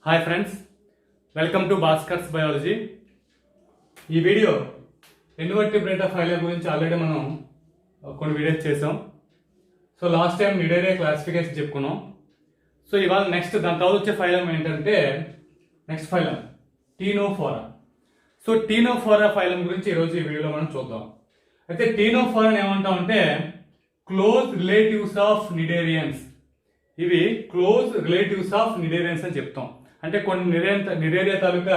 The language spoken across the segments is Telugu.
Hi friends, welcome to Bhaskar's biology. ఈ వీడియో ఇన్వర్టిబ్రేటా ఫైలం గురించి ఆల్రెడీ మనం కొన్ని వీడియోస్ చేసాం. So last time Cnidaria classification చెప్పుకున్నాం. సో ఇవాళ నెక్స్ట్ దాని తర్వాత వచ్చే ఫైలం ఏంటంటే next phylum ctenophora. So ctenophora phylum గురించి ఈరోజు ఈ వీడియోలో మనం చూద్దాం. అయితే టీనోఫోరాని ఏమంటాం అంటే క్లోజ్ రిలేటివ్స్ ఆఫ్ నిడేరియన్స్. ఇవి క్లోజ్ రిలేటివ్స్ ఆఫ్ నిడేరియన్స్ అని చెప్తాం. అంటే కొన్ని నిడేరియా తాలూకా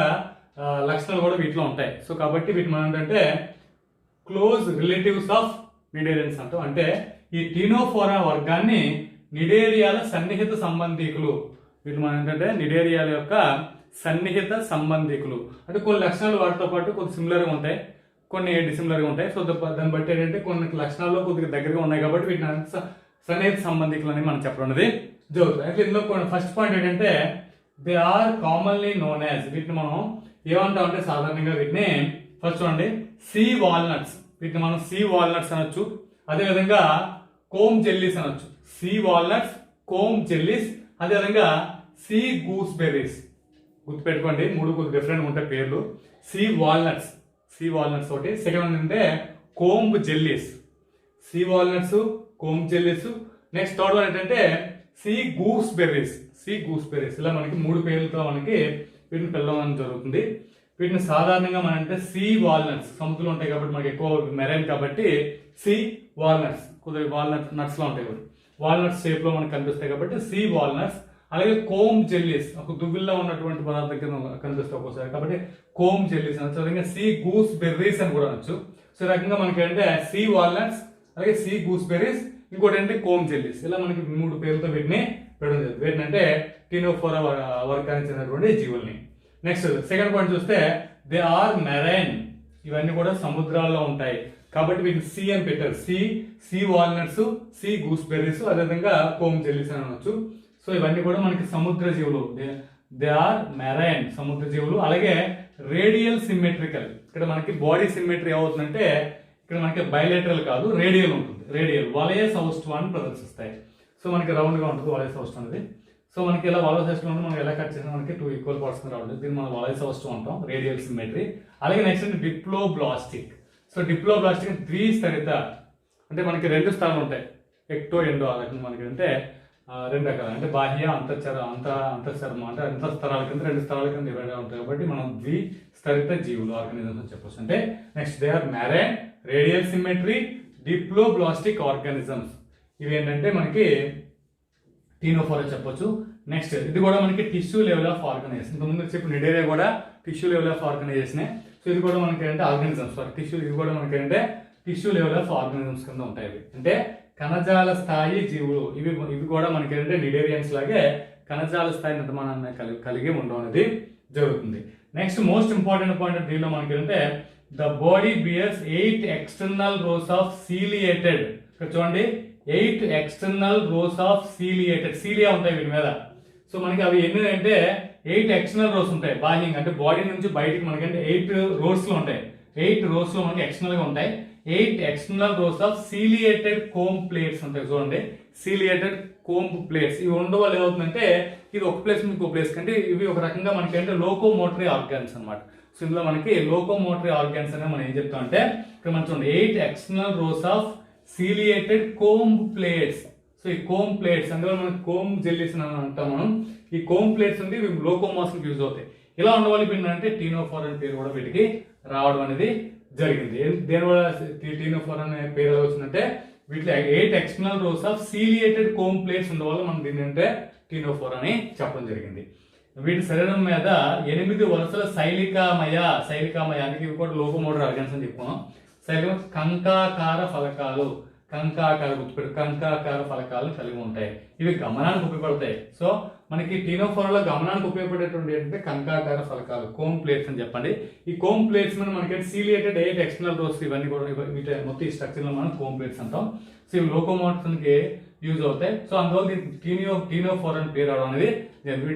లక్షణాలు కూడా వీటిలో ఉంటాయి. సో కాబట్టి వీటి మనం ఏంటంటే క్లోజ్ రిలేటివ్స్ ఆఫ్ నిడేరియన్స్ అంటాం. అంటే ఈ టీనోఫోరా వర్గాన్ని నిడేరియాల సన్నిహిత సంబంధికులు. వీటి మనం ఏంటంటే నిడేరియాల యొక్క సన్నిహిత సంబంధికులు. అంటే కొన్ని లక్షణాలు వాటితో పాటు కొంచెం సిమిలర్గా ఉంటాయి, కొన్ని డిసిమిలర్గా ఉంటాయి. సో దాన్ని బట్టి ఏంటంటే కొన్ని లక్షణాల్లో కొద్దిగా దగ్గరగా ఉన్నాయి కాబట్టి వీటిని సన్నిహిత సంబంధికులు అని మనం చెప్పడం అనేది జరుగుతుంది. అయితే ఇందులో ఫస్ట్ పాయింట్ ఏంటంటే they are commonly known as. వీటిని మనం ఏమంటాం అంటే సాధారణంగా వీటిని ఫస్ట్ చూడండి సీ వాల్నట్స్. వీటిని మనం సీ వాల్నట్స్ అనొచ్చు. అదేవిధంగా కోమ్ జెల్లీస్ అనొచ్చు. సీ వాల్నట్స్, కోమ్ జెల్లీస్, అదేవిధంగా సీ గూస్ బెర్రీస్. గుర్తుపెట్టుకోండి, మూడు కొద్దిగా డిఫరెంట్ ఉంటాయి పేర్లు. సీ వాల్నట్స్ ఒకటి. సెకండ్ ఏంటంటే comb jellies. Sea walnuts, comb jellies. Next third one ఏంటంటే సీ గూస్ బెర్రీస్. ఇలా మనకి మూడు పేర్లతో మనకి వీటిని పిలవడం జరుగుతుంది. వీటిని సాధారణంగా మనం అంటే సీ వాల్నట్స్, సముద్రంలో ఉంటాయి కాబట్టి మనకి ఎక్కువ మెరైన్ కాబట్టి సీ వాల్నట్స్, కొద్దిగా వాల్నట్ నట్స్ లో ఉంటాయి కాబట్టి వాల్నట్స్ షేప్ లో మనకు కనిపిస్తాయి కాబట్టి సీ వాల్నట్స్. అలాగే కోమ్ జెల్లీస్, ఒక దువ్విల్లో ఉన్నటువంటి పదార్థం కింద కనిపిస్తాయి ఒక్కోసారి కాబట్టి కోమ్ జెల్లీస్ అనొచ్చు. అలాగే సీ గూస్ బెర్రీస్ అని కూడా అనొచ్చు. సో ఈ రకంగా మనకి అంటే సీ వాల్నట్స్, అలాగే సీ గూస్ బెర్రీస్, ఇంకోటి అంటే కోమ్ జెల్లీస్. ఇలా మనకి మూడు పేర్లతో వీటిని పెట్టడం జరుగుతుంది. వీటినంటే టీనోఫోరా వర్గానికి చెందినటువంటి జీవుల్ని. నెక్స్ట్ సెకండ్ పాయింట్ చూస్తే దే ఆర్ మెరైన్. ఇవన్నీ కూడా సముద్రాల్లో ఉంటాయి కాబట్టి వీటిని సీ అని పెట్టారు. Sea walnuts, sea gooseberries, అదేవిధంగా కోమ్ జెల్లీస్ అని అనొచ్చు. సో ఇవన్నీ కూడా మనకి సముద్ర జీవులు. దే ఆర్ మెరైన్, సముద్ర జీవులు. అలాగే రేడియల్ సిమెట్రికల్. ఇక్కడ మనకి బాడీ సిమెట్రీ ఏమవుతుందంటే ఇక్కడ మనకి బైలేటరల్ కాదు, రేడియల్ ఉంటుంది. రేడియల్ వలయ సౌష్ఠవాన్ని ప్రదర్శిస్తాయి. సో మనకి రౌండ్ గా ఉంటుంది వలయ సౌష్ఠవం అనేది. సో మనకి ఇలా వలయ సౌష్ఠవం అంటే మనం ఎలా కట్ చేసినా మనకి 2 ఈక్వల్ పార్ట్స్ రౌండ్. దీన్ని మనం వలయ సౌష్ఠవం అంటాం, రేడియల్ సిమెట్రీ. అలాగే నెక్స్ట్ అంటే డిప్లోబ్లాస్టిక్. సో డిప్లోబ్లాస్టిక్ ద్విస్తరిత, అంటే మనకి రెండు స్థలాలు ఉంటాయి, ఎక్టో ఎండో. అలాగే మనకి అంటే రెండు రకాలు, అంటే బాహ్య అంతఃచర్మ అంటే అంతఃస్థరాల కింద రెండు స్థలాల కింద డివైడ్ ఉంటాయి కాబట్టి మనం ద్విస్తరిత జీవులు ఆర్గానిజమ్స్ అని చెప్పొచ్చు. అంటే next they are marine, radial symmetry, diploblastic organisms. ఇవి ఏంటంటే మనకి టీనోఫోరా చెప్పొచ్చు. నెక్స్ట్ ఇది కూడా మనకి టిష్యూ లెవెల్ ఆఫ్ ఆర్గనైజేషన్. ఇంతకుముందు చెప్పిన నిడేరియా కూడా tissue level of organisation. So ఇది కూడా మనకి అంటే ఆర్గానిజమ్స్ టిష్యూ, ఇది కూడా మనకి అంటే టిష్యూ లెవెల్ ఆఫ్ ఆర్గానిజమ్స్ కింద ఉంటాయి. అంటే కణజాల స్థాయి జీవులు. ఇవి కూడా మనకి ఏంటంటే నిడేరియన్స్ లాగే కణజాల స్థాయి నిర్మాణాన్ని కలిగి ఉండడం అనేది జరుగుతుంది. నెక్స్ట్ మోస్ట్ ఇంపార్టెంట్ పాయింట్ దీనిలో మనకి అంటే the body beers 8 external rows of ciliated. ఇక్కడ చూడండి 8 external rows of ciliated. Cilia ఉంటాయి వీటి మీద. సో మనకి అవి ఎన్ని అంటే 8 ఎక్స్టర్నల్ రోస్ ఉంటాయి బాహ్యంగా, అంటే బాడీ నుంచి బయటికి మనకంటే 8 రోస్ లో ఉంటాయి. 8 రోస్ లో మనకి ఎక్స్టర్నల్ గా ఉంటాయి. 8 external rows of ciliated comb plates ఉంటాయి. చూడండి సీలియేటెడ్ కోమ్ ప్లేట్స్. ఇవి ఉండడం వల్ల ఏమవుతుందంటే ఇది ఒక ప్లేస్ నుంచి ఇంకో ప్లేస్ కంటే ఇవి ఒక రకంగా మనకి అంటే లోకోమోటరీ ఆర్గాన్స్ అనమాట. సో ఇందులో మనకి లోకోమోటరీ ఆర్గాన్స్ అనేది మనం ఏం చెప్తాం అంటే ఇక్కడ మనం చూడండి 8 external rows of ciliated comb plates. So ఈ కోమ్ ప్లేట్స్ అందులో మనకి కోమ్ జెల్లీస్ అని అంటాం మనం. ఈ కోమ్ ప్లేట్స్ ఉంది ఇవి లోకోమోషన్ యూజ్ అవుతాయి. ఇలా ఉండవాలి ఏంటంటే టీనోఫోరా అనే పేరు కూడా వీటికి రావడం అనేది జరిగింది. దేనివల్ల టీనోఫోరా అనే పేరు వచ్చిందంటే వీటిలో 8 external rows of ciliated comb plates ఉండడం వల్ల మనం దీన్ని అంటే టీనోఫోరా అని చెప్పడం జరిగింది. వీటి శరీరం మీద 8 వరుసల శైలికామయ అంటే ఇవి కూడా లోకోమోటర్ ఆర్గాన్స్ అని చెప్పుకున్నాం. శైలికం కంకాకార ఫలకాలు, కంకాకార ఫలకాలను కలిగి ఉంటాయి. ఇవి గమనానికి ఉపయోగపడతాయి. సో మనకి టీనోఫోరాలో గమనానికి ఉపయోగపడేటువంటి ఏంటంటే కంకాకార ఫలకాలు, కోమ్ ప్లేట్స్ అని చెప్పండి. ఈ కోమ్ ప్లేట్స్ మీద మనకి సీలియేటెడ్ 8 ఎక్స్టర్నల్ రోస్ ఇవన్నీ కూడా వీటి మొత్తం ఈ స్ట్రక్చర్ లో మనం కోమ్ ప్లేట్స్ అంటాం. సో ఇవి లోకోమోషన్ కి యూజ్ అవుతాయి. సో అందువల్ల టీనోఫోరా అని పేరు అవడం అనేది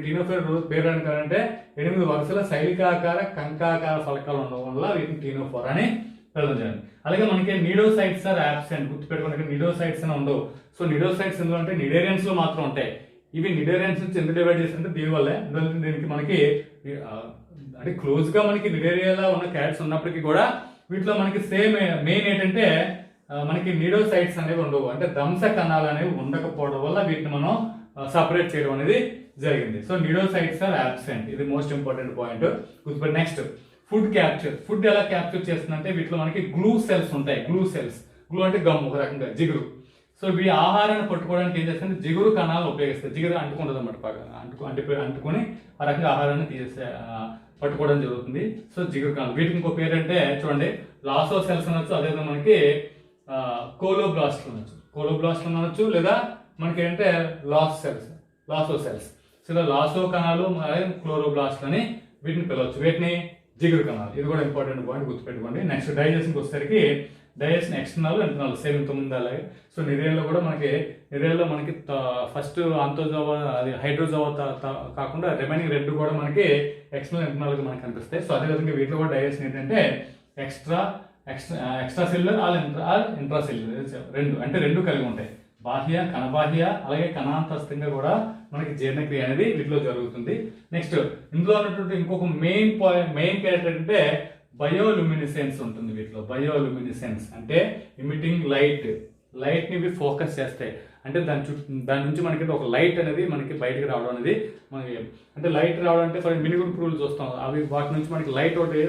టీనోఫోరా పేరు అంటే 8 వరుసల శైలికాకార కంకాకార ఫలకాలు ఉండడం వల్ల వీటిని టీనోఫోరా అని పిలవడం. అలాగే మనకి నిడోసైట్స్ ఆర్ ఆబ్సెంట్. గుర్తుపెట్టుకోండి, నిడోసైట్స్ అని ఉండవు. సో నిడోసైట్స్ ఎందుకంటే నిడేరియన్స్ లో మాత్రం ఉంటాయి. ఇవి నిడేరియన్స్ నుంచి ఎందుకు డివైడ్ చేస్తుంటే దీనివల్లే. దీనికి మనకి అంటే క్లోజ్గా మనకి నిడేరియాలో ఉన్న క్యాట్స్ ఉన్నప్పటికీ కూడా వీటిలో మనకి సేమ్ మెయిన్ ఏంటంటే మనకి నిడోసైట్స్ అనేవి ఉండవు, అంటే దంశ కణాలు అనేవి ఉండకపోవడం వల్ల వీటిని మనం సపరేట్ చేయడం అనేది జరిగింది. సో నిడోసైట్స్ ఆర్ అబ్సెంట్, ఇది మోస్ట్ ఇంపార్టెంట్ పాయింట్ గుర్తుపెట్టి. Next food capture. ఫుడ్ ఎలా క్యాప్చర్ చేస్తుందంటే వీటిలో మనకి గ్లూ సెల్స్ ఉంటాయి. గ్లూ సెల్స్, గ్లూ అంటే గమ్, ఒక రకంగా జిగురు. సో ఇవి ఆహారాన్ని పట్టుకోవడానికి ఏం చేస్తుంది, జిగురు కణాలు ఉపయోగిస్తాయి. జిగురు అంటుకుంటుంది అన్నమాట, అంటుకొని ఆ రకంగా ఆహారాన్ని పట్టుకోవడం జరుగుతుంది. సో జిగురు కణాలు. వీటికి ఇంకో పేరు అంటే చూడండి, లాసో సెల్స్ అనొచ్చు, అదేవిధంగా మనకి కోలోబ్లాస్ట్ అనొచ్చు, కోలోబ్లాస్ట్ అనొచ్చు, లేదా మనకి ఏంటంటే లాసో సెల్స్. సో ఇలా లాసో కణాలు క్లోరోబ్లాస్ట్ అని వీటిని పిలవచ్చు. వీటిని జిగురు కణాలు. ఇది కూడా ఇంపార్టెంట్ పాయింట్ గుర్తుపెట్టుకోండి. నెక్స్ట్ డైజెషన్కి వచ్చేసరికి డైజెషన్ ఎక్స్టర్నల్ ఇంటర్నల్ సేమ్ ఇంతకుముందు అలాగే. సో నిరేల్లో కూడా మనకి ఫస్ట్ ఆంతోజోవా, అది హైడ్రోజోవా కాకుండా రిమైనింగ్ రెండు కూడా మనకి ఎక్స్టర్నల్ ఇంటర్నల్గా మనకి కనిపిస్తాయి. సో అదేవిధంగా వీటిలో కూడా డైజెషన్ ఏంటంటే extra cellular all intra cellular రెండు కలిగి ఉంటాయి. బాహ్య, కణబాహ్య, అలాగే కణాంతస్థంగా కూడా మనకి జీర్ణక్రియ అనేది వీటిలో జరుగుతుంది. నెక్స్ట్ ఇందులో ఉన్నటువంటి ఇంకొక మెయిన్ క్యారెక్టర్ అంటే బయోలుమినిసెన్స్ ఉంటుంది వీటిలో. బయోలుమినిసెన్స్ అంటే ఇమిటింగ్ లైట్ ని ఇవి ఫోకస్ చేస్తాయి. అంటే దాని నుంచి మనకి ఒక లైట్ అనేది మనకి బయటకు రావడం అనేది మనకి, అంటే లైట్ రావడం అంటే ఫర్ మినుగురు పురుగులు చూస్తాం, అవి వాటి నుంచి మనకి లైట్ ఒకటి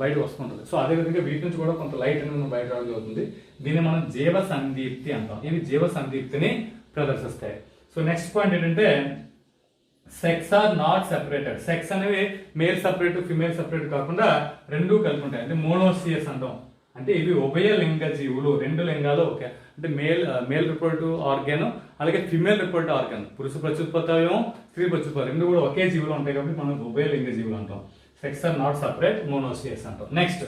బయటకు వస్తుంటుంది. సో అదేవిధంగా వీటి నుంచి కూడా కొంత లైట్ అనేది బయట రావడం జరుగుతుంది. దీన్ని మనం జీవ సందీప్తి అంటాం. ఇవి జీవ సందీప్తిని ప్రదర్శిస్తాయి. సో నెక్స్ట్ పాయింట్ ఏంటంటే sex are not separated. Sex అనేవి మేల్ సపరేట్, ఫిమేల్ సపరేట్ కాకుండా రెండూ కలిపి ఉంటాయి. అంటే మోనోసియస్ అంటాం. అంటే ఇవి ఉభయ లింగ జీవులు, రెండు లింగాలు ఒకే, అంటే మేల్ రిప్రొడక్టివ్ ఆర్గాన్, అలాగే ఫిమేల్ రిప్రొడక్టివ్ ఆర్గాన్, పురుష ప్రత్యుత్పత్తి, స్త్రీ ప్రత్యుత్పత్తి, రెండు కూడా ఒకే జీవులు ఉంటాయి కాబట్టి మనం ఉభయ లింగ జీవులు అంటాం. Sex are not separate, monoecious అంటాం. నెక్స్ట్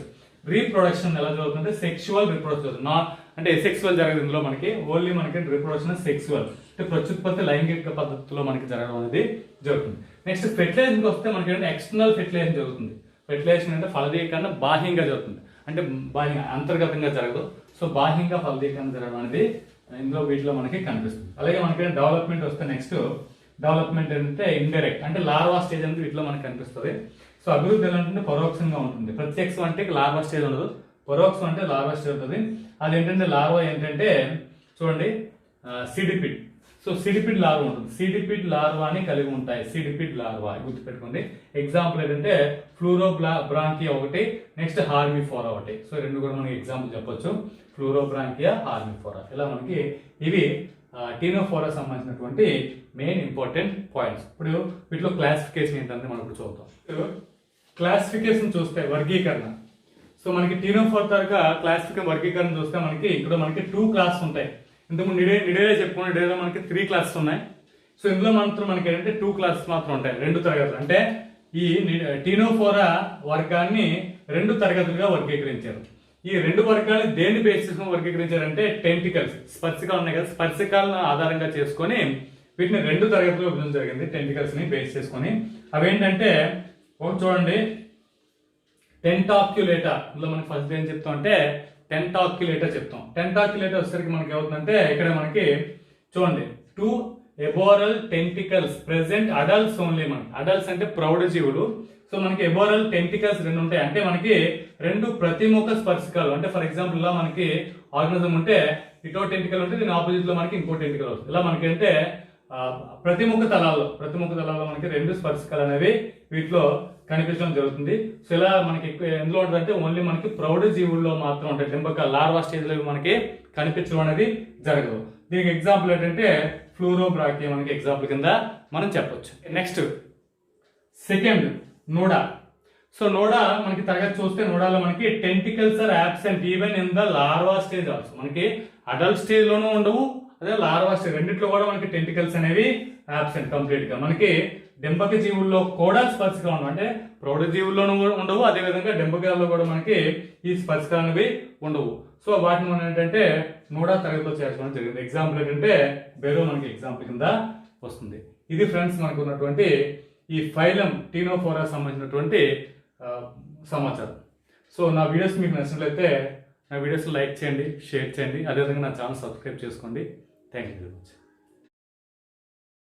రీప్రొడక్షన్ ఎలా జరుగుతుందంటే సెక్షువల్ రిప్రొడక్షన్, అంటే సెక్సువల్ జరగదు ఇందులో మనకి. ఓన్లీ మనకి రిప్రొడక్షన్ సెక్సువల్, అంటే ప్రత్యుత్పత్తి లైంగిక పద్ధతిలో మనకి జరగడం అనేది జరుగుతుంది. నెక్స్ట్ ఫెర్టిలైజేషన్కి వస్తే మనకి ఏంటంటే ఎక్స్టర్నల్ ఫెర్టిలైజేషన్ జరుగుతుంది. ఫెర్టిలైజేషన్ అంటే ఫలదీకరణ బాహ్యంగా జరుగుతుంది, అంటే బాహ్యంగా అంతర్గతంగా జరగదు. సో బాహ్యంగా ఫలదీకరణ జరగడం అనేది ఇందులో వీటిలో మనకి కనిపిస్తుంది. అలాగే మనకి డెవలప్మెంట్ వస్తే నెక్స్ట్ డెవలప్మెంట్ ఏంటంటే ఇండైరెక్ట్, అంటే లార్వా స్టేజ్ అనేది వీటిలో మనకి కనిపిస్తుంది. సో అభివృద్ధి ఎలా అంటే పరోక్షంగా ఉంటుంది. ప్రత్యక్షం అంటే లార్వా స్టేజ్ ఉండదు, పరోక్షం అంటే లార్వా స్టేజ్ ఉంటుంది. అది ఏంటంటే లార్వా ఏంటంటే చూడండి సిడిపిడ్. సో సిడిపిడ్ లార్వా ఉంటుంది. సిడిపిడ్ లార్వాని కలిగి ఉంటాయి. సిడిపిడ్ లార్వా గుర్తుపెట్టుకోండి. ఎగ్జాంపుల్ ఏంటంటే ఫ్లూరోబ్రాంకియా ఒకటి, నెక్స్ట్ హార్మిఫోరా ఒకటి. సో రెండు కూడా మనకి ఎగ్జాంపుల్ చెప్పొచ్చు, ఫ్లూరోబ్రాంకియా, హార్మిఫోరా. ఇలా మనకి ఇవి టీనోఫోరా సంబంధించినటువంటి మెయిన్ ఇంపార్టెంట్ పాయింట్స్. ఇప్పుడు వీటిలో క్లాసిఫికేషన్ ఏంటంటే మనం ఇప్పుడు చూద్దాం. క్లాసిఫికేషన్ చూస్తే వర్గీకరణ. సో మనకి టీనోఫోరా తరగా వర్గీకరణ చూస్తే మనకి ఇక్కడ మనకి 2 క్లాసెస్ ఉంటాయి. ఇంతకుముందు నిడేలో చెప్పుకున్న నిడేలో మనకి 3 క్లాసెస్ ఉన్నాయి. సో ఇందులో మాత్రం మనకి ఏంటంటే 2 క్లాసెస్ మాత్రం ఉంటాయి, 2 తరగతులు. అంటే ఈ టీనోఫోరా వర్గాన్ని 2 తరగతులుగా వర్గీకరించారు. ఈ 2 వర్గాన్ని దేన్ని బేస్ చేసుకుని వర్గీకరించారంటే టెంటికల్స్, స్పర్శికాలు ఉన్నాయి కదా, స్పర్శికాలను ఆధారంగా చేసుకొని వీటిని 2 తరగతులు విభజన జరిగింది. టెంటికల్స్ ని బేస్ చేసుకొని అవేంటంటే ఒకటి చూడండి, టెంటాక్యులేటా. ఇందులో మనకి ఫస్ట్ ఏం చెప్తాం అంటే టెంటాక్యులేటా చెప్తాం. టెంటాక్యులేటా వచ్చేసరికి మనకి ఏమవుతుందంటే ఇక్కడ మనకి చూడండి 2 ఎబోరల్ టెంటికల్స్ ప్రెసెంట్ అడల్ట్స్ ఓన్లీ. మనకి అడల్ట్స్ అంటే ప్రౌఢ జీవులు. సో మనకి ఎబోరల్ టెంటికల్స్ 2 ఉంటాయి. అంటే మనకి 2 ప్రతిముఖ స్పర్శకాలు. అంటే ఫర్ ఎగ్జాంపుల్ ఇలా మనకి ఆర్గనిజం ఉంటే ఇటో టెంటికల్ ఉంటే దీని ఆపోజిట్ లో మనకి ఇంకో టెంటికల్ వస్తుంది. ఇలా మనకి అంటే ప్రతిముఖ తలాల్లో మనకి 2 స్పర్శకాలు అనేవి వీటిలో కనిపించడం జరుగుతుంది. సో ఇలా మనకి ఎందులో ఉంటుందంటే ఓన్లీ మనకి ప్రౌఢ జీవుల్లో మాత్రం ఉంటాయి. డింబక లార్వా స్టేజ్ లో మనకి కనిపించడం అనేది జరగదు. దీనికి ఎగ్జాంపుల్ ఏంటంటే ఫ్లూరోబ్రాకియా మనకి ఎగ్జాంపుల్ కింద మనం చెప్పొచ్చు. Next second Nuda. So Nuda మనకి తరగతి చూస్తే నోడాలో మనకి tentacles are absent even in the larva stage also. మనకి అడల్ట్ స్టేజ్ లోనూ ఉండవు, అదే లార్వా స్టేజ్ రెండిట్లో కూడా మనకి టెంటికల్స్ అనేవి అబ్సెంట్ కంప్లీట్ గా. మనకి డింబక జీవుల్లో కూడా స్పర్శకాలు ఉండవు, అంటే ప్రౌఢ జీవుల్లోనూ ఉండవు, అదేవిధంగా డింబకాల్లో కూడా మనకి ఈ స్పర్శకాలు అనేవి ఉండవు. సో వాటిని మనం ఏంటంటే నోడా తరగతిలో చేర్చడం జరిగింది. ఎగ్జాంపుల్ ఏంటంటే బెరో మనకి ఎగ్జాంపుల్ కింద వస్తుంది. ఇది ఫ్రెండ్స్ మనకు ఉన్నటువంటి ఈ ఫైలం టీనోఫోరా సంబంధించినటువంటి సమాచారం. సో నా వీడియోస్ మీకు నచ్చినట్లయితే నా వీడియోస్ లైక్ చేయండి, షేర్ చేయండి, అదేవిధంగా నా ఛానల్ సబ్స్క్రైబ్ చేసుకోండి. Thank you very much.